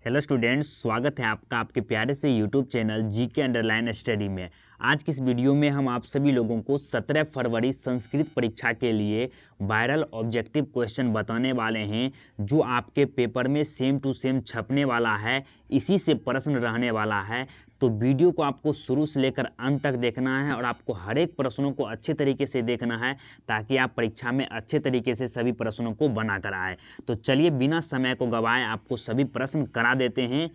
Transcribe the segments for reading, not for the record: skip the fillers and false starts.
Hello students, स्वागत है आपका आपके प्यारे से YouTube channel GK underline study में। आज की इस वीडियो में हम आप सभी लोगों को 17 फरवरी संस्कृत परीक्षा के लिए वायरल ऑब्जेक्टिव क्वेश्चन बताने वाले हैं, जो आपके पेपर में सेम टू सेम छपने वाला है। इसी से प्रश्न रहने वाला है, तो वीडियो को आपको शुरू से लेकर अंत तक देखना है और आपको हर एक प्रश्नों को अच्छे तरीके से देखना है, ताकि आप परीक्षा में अच्छे तरीके से सभी प्रश्नों को बना कर आए। तो चलिए बिना समय को गवाए आपको सभी प्रश्न करा देते हैं।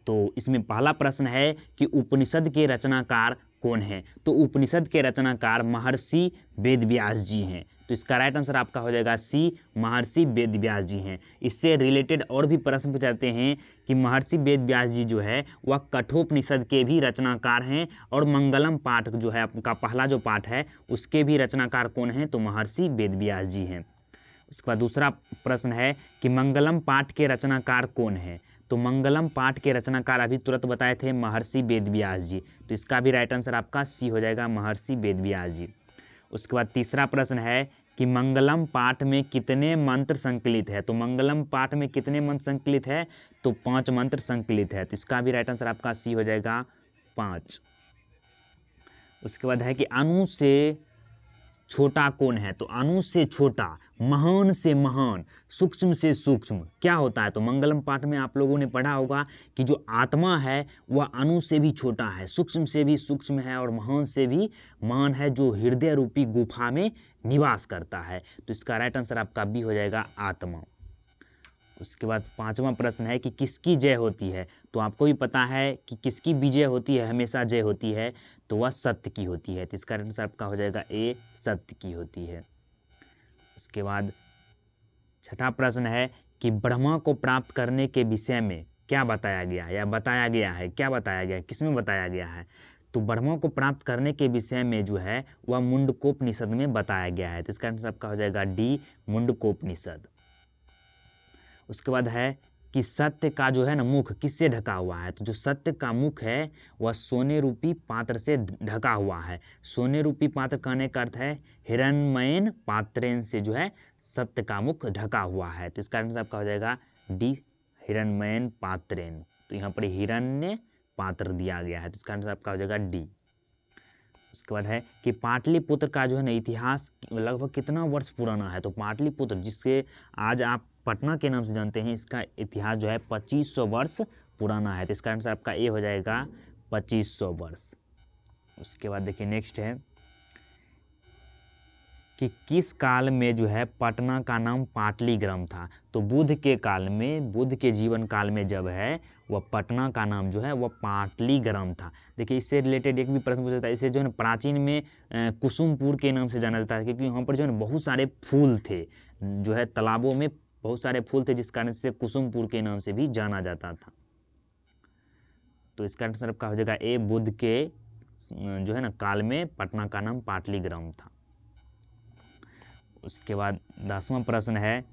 तो इसमें पहला प्रश्न है कि उपनिषद के रचनाकार कौन है। तो उपनिषद के रचनाकार महर्षि वेदव्यास जी हैं। तो इसका राइट आंसर आपका हो जाएगा सी, महर्षि वेदव्यास जी हैं। इससे रिलेटेड और भी प्रश्न पूछ जाते हैं कि महर्षि वेदव्यास जी जो है वह कठोपनिषद के भी रचनाकार हैं, और मंगलम पाठ जो है आपका पहला जो पाठ है उसके भी रचनाकार कौन हैं, तो महर्षि वेदव्यास जी हैं। उसके बाद दूसरा प्रश्न है कि मंगलम पाठ के रचनाकार कौन है। तो मंगलम पाठ के रचनाकार अभी तुरंत बताए थे महर्षि वेदव्यास जी। तो इसका भी राइट आंसर आपका सी हो जाएगा, महर्षि वेदव्यास जी। उसके बाद तीसरा प्रश्न है कि मंगलम पाठ में कितने मंत्र संकलित है। तो मंगलम पाठ में कितने मंत्र संकलित है, तो 5 मंत्र संकलित है। तो इसका भी राइट आंसर आपका सी हो जाएगा, 5। उसके बाद है कि अणु से छोटा कौन है। तो अणु से छोटा, महान से महान, सूक्ष्म से सूक्ष्म क्या होता है। तो मंगलम पाठ में आप लोगों ने पढ़ा होगा कि जो आत्मा है वह अणु से भी छोटा है, सूक्ष्म से भी सूक्ष्म है, और महान से भी महान है, जो हृदय रूपी गुफा में निवास करता है। तो इसका राइट आंसर आपका बी हो जाएगा, आत्मा। उसके बाद पांचवा प्रश्न है कि किसकी जय होती है। तो आपको भी पता है कि किसकी विजय होती है, हमेशा जय होती है, तो वह सत्य की होती है। तो इसका आंसर आपका हो जाएगा ए, सत्य की होती है। उसके बाद छठा प्रश्न है कि ब्रह्मा को प्राप्त करने के विषय में क्या बताया गया है, या बताया गया है, क्या बताया गया है, किसमें बताया गया है। तो ब्रह्मा को प्राप्त करने के विषय में जो है वह मुंडकोपनिषद में बताया गया है। तो इसका आंसर आपका हो जाएगा डी, मुंडकोपनिषद। उसके बाद है कि सत्य का जो है ना मुख किससे ढका हुआ है। तो जो सत्य का मुख है वह सोने रूपी पात्र से ढका हुआ है। सोने रूपी पात्र कहने का अर्थ है हिरण्मयन पात्रेन से जो है सत्य का मुख ढका हुआ है। तो इसका आंसर आपका हो जाएगा डी, हिरण्मयन पात्रेन। तो यहाँ पर हिरण्य पात्र दिया गया है, तो इसका आंसर आपका हो जाएगा डी। उसके बाद है कि पाटलिपुत्र का जो है ना इतिहास लगभग कितना वर्ष पुराना है। तो पाटलिपुत्र जिससे आज आप पटना के नाम से जानते हैं, इसका इतिहास जो है 2500 वर्ष पुराना है। तो इसका आंसर आपका ए हो जाएगा, 2500 वर्ष। उसके बाद देखिए नेक्स्ट है कि किस काल में जो है पटना का नाम पाटलीग्राम था। तो बुद्ध के काल में, बुद्ध के जीवन काल में जब है वह पटना का नाम जो है वह पाटलीग्राम था। देखिए इससे रिलेटेड एक भी प्रश्न पूछ सकता है। इसे जो है ना प्राचीन में कुसुमपुर के नाम से जाना जाता है, क्योंकि वहाँ पर जो है ना बहुत सारे फूल थे, जो है तालाबों में बहुत सारे फूल थे, जिस कारण से कुसुमपुर के नाम से भी जाना जाता था। तो इसका आंसर आपका हो जाएगा ए, बुद्ध के जो है ना काल में पटना का नाम पाटलीग्राम था। उसके बाद 10वां प्रश्न है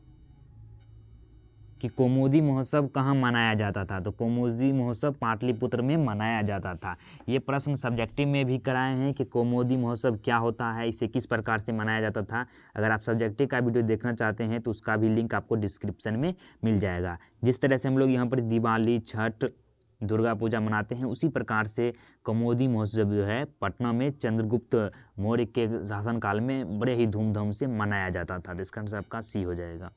कि कौमुदी महोत्सव कहाँ मनाया जाता था। तो कौमुदी महोत्सव पाटलिपुत्र में मनाया जाता था। ये प्रश्न सब्जेक्टिव में भी कराए हैं कि कौमुदी महोत्सव क्या होता है, इसे किस प्रकार से मनाया जाता था। अगर आप सब्जेक्टिव का वीडियो देखना चाहते हैं तो उसका भी लिंक आपको डिस्क्रिप्शन में मिल जाएगा। जिस तरह से हम लोग यहाँ पर दिवाली, छठ, दुर्गा पूजा मनाते हैं, उसी प्रकार से कौमुदी महोत्सव जो है पटना में चंद्रगुप्त मौर्य के शासनकाल में बड़े ही धूमधाम से मनाया जाता था। तो इसका आंसर आपका सी हो जाएगा।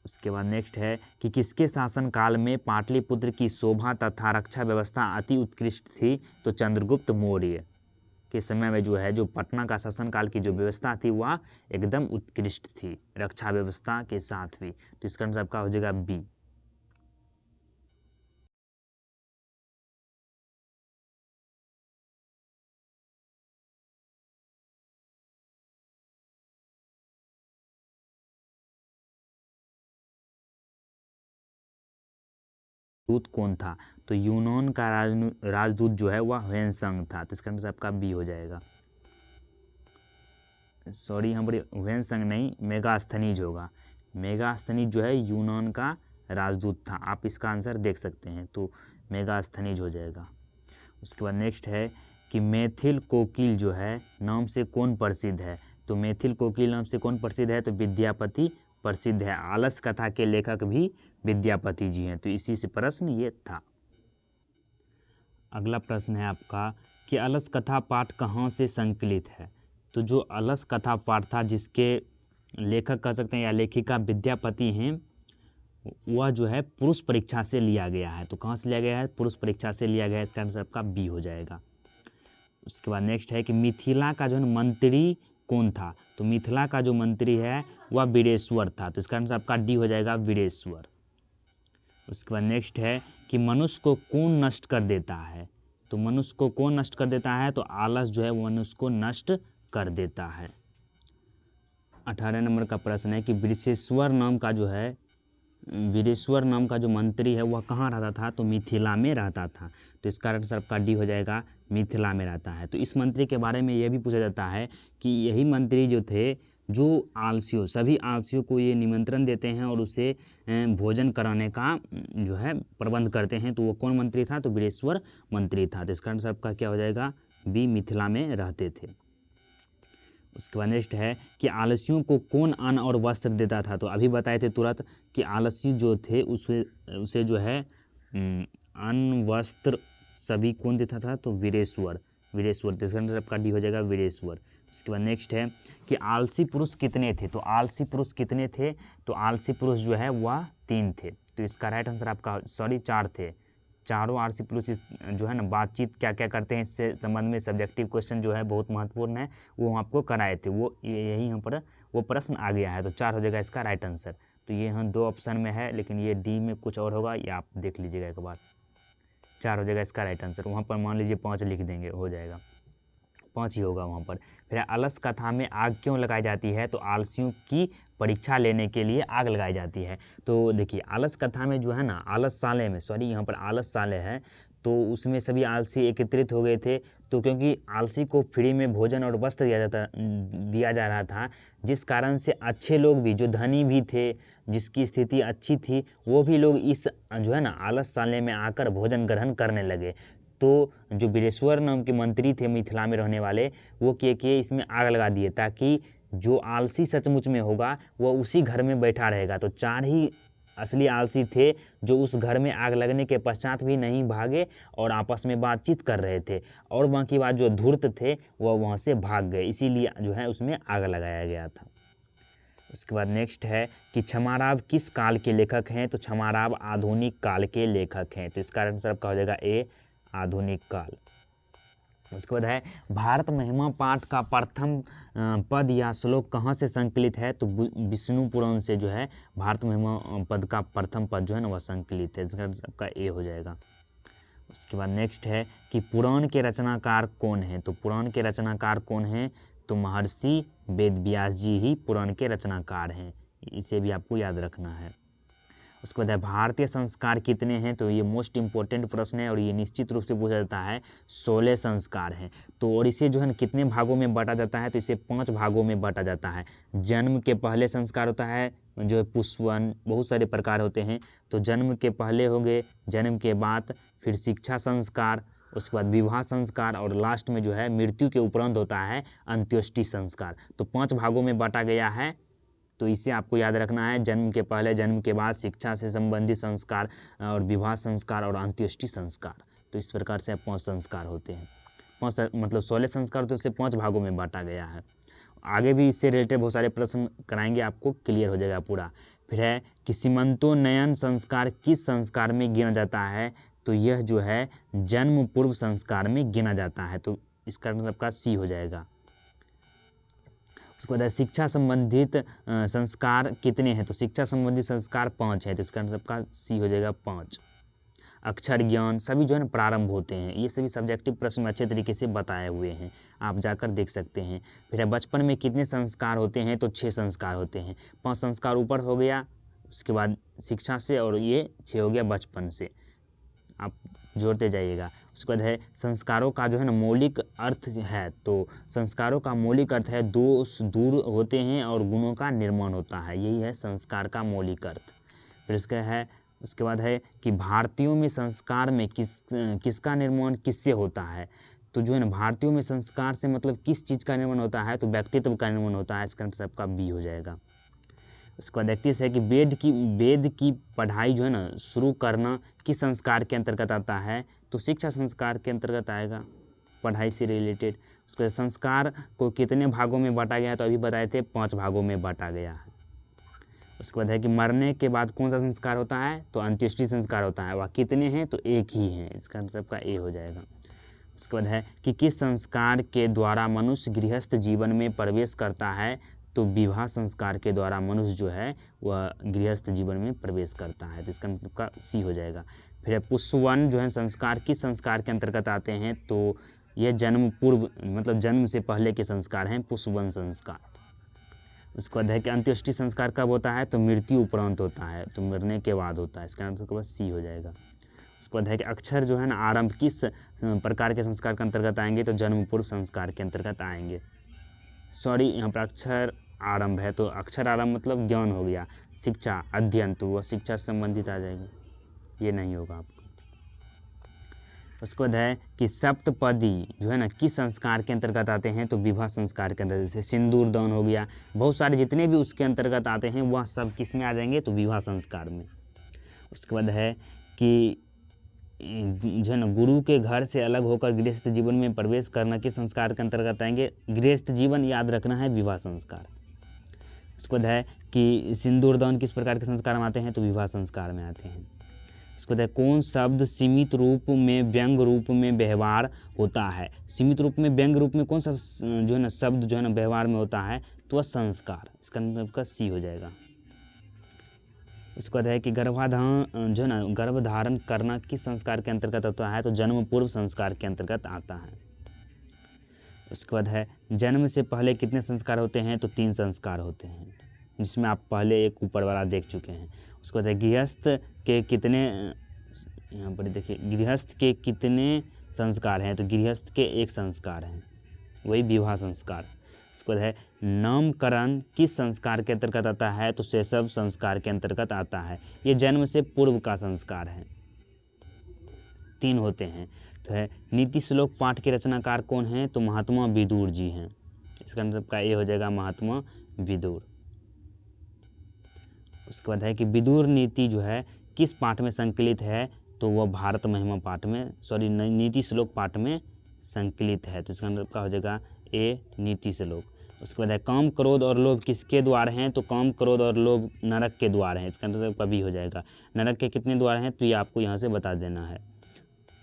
उसके बाद नेक्स्ट है कि किसके शासनकाल में पाटलिपुत्र की शोभा तथा रक्षा व्यवस्था अति उत्कृष्ट थी। तो चंद्रगुप्त मौर्य के समय में जो है जो पटना का शासनकाल की जो व्यवस्था थी वह एकदम उत्कृष्ट थी, रक्षा व्यवस्था के साथ भी। तो इसका आंसर आपका हो जाएगा बी। दूत कौन था। तो यूनान का राजदूत जो है वह ह्वेनसांग था। तो इसका आंसर आपका बी हो जाएगा। सॉरी, यहाँ पर ह्वेनसांग नहीं, मेगास्थनीज होगा। मेगास्थनीज जो है यूनान का राजदूत था। आप इसका आंसर देख सकते हैं, तो मेगास्थनीज हो जाएगा। उसके बाद नेक्स्ट है कि मैथिल कोकिल जो है नाम से कौन प्रसिद्ध है। तो मैथिल कोकिल नाम से कौन प्रसिद्ध है। तो विद्यापति प्रसिद्ध है। आलस कथा के लेखक भी विद्यापति जी हैं। तो इसी से प्रश्न ये था। अगला प्रश्न है आपका कि अलस कथा पाठ कहाँ से संकलित है। तो जो अलस कथा पाठ था जिसके लेखक कह सकते हैं या लेखिका विद्यापति हैं, वह जो है पुरुष परीक्षा से लिया गया है। तो कहाँ से लिया गया है? पुरुष परीक्षा से लिया गया है। इसका आंसर आपका बी हो जाएगा। उसके बाद नेक्स्ट है कि मिथिला का जो है मंत्री कौन था। तो मिथिला का जो मंत्री है वह वीरेश्वर था। तो इसका आंसर आपका डी हो जाएगा, वीरेश्वर। उसके बाद नेक्स्ट है कि मनुष्य को कौन नष्ट कर देता है। तो मनुष्य को कौन नष्ट कर देता है? तो आलस जो है वो मनुष्य को नष्ट कर देता है। 18 नंबर का प्रश्न है कि वीरेश्वर नाम का जो मंत्री है वह कहाँ रहता था। तो मिथिला में रहता था। तो इसका आंसर आपका डी हो जाएगा, मिथिला में रहता है। तो इस मंत्री के बारे में यह भी पूछा जाता है कि यही मंत्री जो थे, जो सभी आलसियों को ये निमंत्रण देते हैं और उसे भोजन कराने का जो है प्रबंध करते हैं। तो वो कौन मंत्री था? तो वीरेश्वर मंत्री था। तो इसका आंसर आपका क्या हो जाएगा, बी, मिथिला में रहते थे। उसके बाद नेक्स्ट है कि आलसियों को कौन अन्न और वस्त्र देता था। तो अभी बताए थे तुरंत कि आलसी जो थे उसे जो है अन्न वस्त्र सभी कौन देता था। तो वीरेश्वर। तो इसका आंसर आपका डी हो जाएगा, वीरेश्वर। उसके बाद नेक्स्ट है कि आलसी पुरुष कितने थे। तो आलसी पुरुष कितने थे? तो आलसी पुरुष जो है वह 3 थे। तो इसका राइट आंसर आपका 4 थे। चारों आलसी पुरुष जो है ना बातचीत क्या क्या करते हैं इससे संबंध में सब्जेक्टिव क्वेश्चन जो है बहुत महत्वपूर्ण है, वो हम आपको कराए थे। वो यही यहाँ पर वो प्रश्न आ गया है। तो 4 हो जाएगा इसका राइट आंसर। तो ये यहाँ 2 ऑप्शन में है, लेकिन ये डी में कुछ और होगा, ये आप देख लीजिएगा एक बार। 4 हो जाएगा इसका राइट आंसर। वहाँ पर मान लीजिए 5 लिख देंगे, हो जाएगा, 5 ही होगा वहाँ पर। फिर अलस कथा में आग क्यों लगाई जाती है। तो आलसियों की परीक्षा लेने के लिए आग लगाई जाती है। तो देखिए आलस कथा में जो है ना, यहाँ पर आलस साले है, तो उसमें सभी आलसी एकत्रित हो गए थे। तो क्योंकि आलसी को फ्री में भोजन और वस्त्र दिया जा रहा था, जिस कारण से अच्छे लोग भी, जो धनी भी थे, जिसकी स्थिति अच्छी थी, वो भी लोग इस जो है ना आलस साले में आकर भोजन ग्रहण करने लगे। तो जो वीरेश्वर नाम के मंत्री थे मिथिला में रहने वाले, वो किए इसमें आग लगा दिए, ताकि जो आलसी सचमुच में होगा वह उसी घर में बैठा रहेगा। तो 4 ही असली आलसी थे जो उस घर में आग लगने के पश्चात भी नहीं भागे और आपस में बातचीत कर रहे थे, और बाकी बात जो धूर्त थे वह वहाँ से भाग गए, इसीलिए जो है उसमें आग लगाया गया था। उसके बाद नेक्स्ट है कि क्षमाराव किस काल के लेखक हैं। तो क्षमाराव आधुनिक काल के लेखक हैं। तो इसका आंसर आपका हो जाएगा ए, आधुनिक काल। उसके बाद है भारत महिमा पाठ का प्रथम पद या श्लोक कहाँ से संकलित है। तो विष्णु पुराण से जो है भारत महिमा पद का प्रथम पद जो है ना वह संकलित है। इसका आपका ए हो जाएगा। उसके बाद नेक्स्ट है कि पुराण के रचनाकार कौन है। तो पुराण के रचनाकार कौन है? तो महर्षि वेदव्यास जी ही पुराण के रचनाकार हैं। इसे भी आपको याद रखना है। उसके बाद है भारतीय संस्कार कितने हैं। तो ये मोस्ट इंपॉर्टेंट प्रश्न है और ये निश्चित रूप से पूछा जाता है। 16 संस्कार हैं। तो और इसे जो है ना कितने भागों में बांटा जाता है। तो इसे 5 भागों में बांटा जाता है। जन्म के पहले संस्कार होता है जो है पुष्पवन, बहुत सारे प्रकार होते हैं। तो जन्म के पहले हो गए, जन्म के बाद फिर शिक्षा संस्कार, उसके बाद विवाह संस्कार, और लास्ट में जो है मृत्यु के उपरांत होता है अंत्येष्टि संस्कार। तो 5 भागों में बांटा गया है। तो इसे आपको याद रखना है, जन्म के पहले, जन्म के बाद, शिक्षा से संबंधित संस्कार, और विवाह संस्कार और अंत्येष्टि संस्कार। तो इस प्रकार से 5 संस्कार होते हैं। 16 संस्कार तो इसे 5 भागों में बांटा गया है। आगे भी इससे रिलेटेड बहुत सारे प्रश्न कराएंगे, आपको क्लियर हो जाएगा पूरा। फिर है कि सीमंतोन्नयन संस्कार किस संस्कार में गिना जाता है। तो यह जो है जन्म पूर्व संस्कार में गिना जाता है। तो इसका आंसर आपका सी हो जाएगा। उसके बाद शिक्षा संबंधित संस्कार कितने हैं। तो शिक्षा संबंधित संस्कार 5 हैं। तो इसका आंसर आपका सी हो जाएगा, 5। अक्षर ज्ञान सभी जो है ना प्रारंभ होते हैं। ये सभी सब्जेक्टिव प्रश्न में अच्छे तरीके से बताए हुए हैं, आप जाकर देख सकते हैं। फिर बचपन में कितने संस्कार होते हैं। तो 6 संस्कार होते हैं। 5 संस्कार ऊपर हो गया, उसके बाद शिक्षा से, और ये 6 हो गया बचपन से। आप जोड़ते जाइएगा। उसके बाद है संस्कारों का जो है ना मौलिक अर्थ है। तो संस्कारों का मौलिक अर्थ है दोष दूर होते हैं और गुणों का निर्माण होता है, यही है संस्कार का मौलिक अर्थ। फिर उसके बाद है कि भारतीयों में संस्कार में किसका निर्माण किससे होता है। तो जो है ना भारतीयों में संस्कार से मतलब किस चीज़ का निर्माण होता है। तो व्यक्तित्व का निर्माण होता है। इसका आंसर आपका बी हो जाएगा। उसके बाद 31 है कि वेद की पढ़ाई जो है ना शुरू करना किस संस्कार के अंतर्गत आता है, तो शिक्षा संस्कार के अंतर्गत आएगा, पढ़ाई से रिलेटेड। उसके बाद संस्कार को कितने भागों में बांटा गया है, तो अभी बताए थे 5 भागों में बांटा गया है। उसके बाद है कि मरने के बाद कौन सा संस्कार होता है, तो अंत्येष्टि संस्कार होता है। वह कितने हैं, तो एक ही हैं, इसका आंसर का ए हो जाएगा। उसके बाद है कि किस संस्कार के द्वारा मनुष्य गृहस्थ जीवन में प्रवेश करता है, तो विवाह संस्कार के द्वारा मनुष्य जो है वह गृहस्थ जीवन में प्रवेश करता है, तो इसका मतलब का सी हो जाएगा। फिर पुष्पवन जो है संस्कार किस संस्कार के अंतर्गत आते हैं, तो यह जन्म पूर्व मतलब जन्म से पहले के संस्कार हैं, पुष्पवन संस्कार। उसके बाद है कि अंत्येष्टि संस्कार कब होता है, तो मृत्यु उपरांत होता है, तो मरने के बाद होता है, इसका आंसर बस सी हो जाएगा। उसके बाद है कि अक्षर जो है ना आरंभ किस प्रकार के संस्कार के अंतर्गत आएंगे, तो जन्म पूर्व संस्कार के अंतर्गत आएंगे। सॉरी, यहाँ पर अक्षर आरंभ है, तो अक्षर आरंभ मतलब ज्ञान हो गया, शिक्षा अध्ययन, तो वह शिक्षा से संबंधित आ जाएगी, ये नहीं होगा आपको। उसके बाद है कि सप्तपदी जो है ना किस संस्कार के अंतर्गत आते हैं, तो विवाह संस्कार के अंतर्गत, जैसे सिंदूर दान हो गया, बहुत सारे जितने भी उसके अंतर्गत आते हैं वह सब किस में आ जाएंगे, तो विवाह संस्कार में। उसके बाद है कि जो है ना गुरु के घर से अलग होकर गृहस्थ जीवन में प्रवेश करना किस संस्कार के अंतर्गत आएंगे, गृहस्थ जीवन याद रखना है, विवाह संस्कार। उसके बाद है कि सिंदूर दान किस प्रकार के संस्कार में आते हैं, तो विवाह संस्कार में आते हैं। उसके बाद कौन शब्द सीमित रूप में व्यंग रूप में व्यवहार होता है, सीमित रूप में व्यंग रूप में कौन सा जो है ना शब्द जो है ना व्यवहार में होता है, तो वह संस्कार, इसका मतलब का सी हो जाएगा। उसके बाद है कि गर्भाधान जो है ना गर्भधारण करना किस संस्कार के अंतर्गत आता है, तो जन्म पूर्व संस्कार के अंतर्गत आता है। उसके बाद है जन्म से पहले कितने संस्कार होते हैं, तो 3 संस्कार होते हैं, जिसमें आप पहले एक ऊपर वाला देख चुके हैं। उसके बाद है गृहस्थ के कितने, यहाँ पर देखिए गृहस्थ के कितने संस्कार हैं, तो गृहस्थ के 1 संस्कार हैं, वही विवाह संस्कार। उसके बाद है नामकरण किस संस्कार के अंतर्गत आता है, तो शैशव संस्कार के अंतर्गत आता है, ये जन्म से पूर्व का संस्कार है, 3 होते हैं। तो है नीति श्लोक पाठ के रचनाकार कौन हैं, तो महात्मा विदुर जी हैं, इसका मतलब का ये हो जाएगा महात्मा विदुर। उसके बाद है कि विदुर नीति जो है किस पाठ में संकलित है, तो वह भारत महिमा पाठ में, सॉरी नीति श्लोक पाठ में संकलित है, तो इसका मतलब का हो जाएगा ए नीति श्लोक। उसके बाद है काम क्रोध और लोभ किसके द्वार हैं, तो काम क्रोध और लोभ नरक के द्वार हैं, इसका मतलब का भी हो जाएगा। नरक के कितने द्वार हैं, तो ये आपको यहाँ से बता देना है।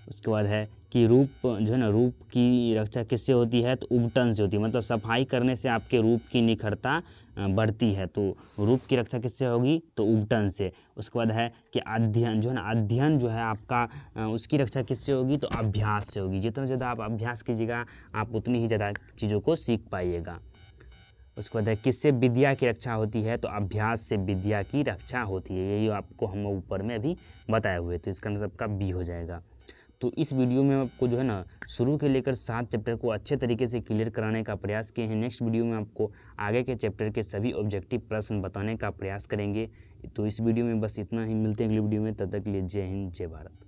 उसके बाद है कि रूप जो है ना रूप की रक्षा किससे होती है, तो उबटन से होती है, मतलब सफाई करने से आपके रूप की निखरता बढ़ती है, तो रूप की रक्षा किससे होगी, तो उबटन से। उसके बाद है कि अध्ययन जो है ना अध्ययन जो है आपका उसकी रक्षा किससे होगी, तो अभ्यास से होगी, जितना ज़्यादा आप अभ्यास कीजिएगा आप उतनी ही ज़्यादा चीज़ों को सीख पाइएगा। उसके बाद है किससे विद्या की रक्षा होती है, तो अभ्यास से विद्या की रक्षा होती है, यही आपको हम ऊपर में अभी बताए हुए, तो इसका मतलब का बी हो जाएगा। तो इस वीडियो में आपको जो है ना शुरू के लेकर 7 चैप्टर को अच्छे तरीके से क्लियर कराने का प्रयास किए हैं। नेक्स्ट वीडियो में आपको आगे के चैप्टर के सभी ऑब्जेक्टिव प्रश्न बताने का प्रयास करेंगे। तो इस वीडियो में बस इतना ही, मिलते हैं अगली वीडियो में, तब तक के लिए जय हिंद जय भारत।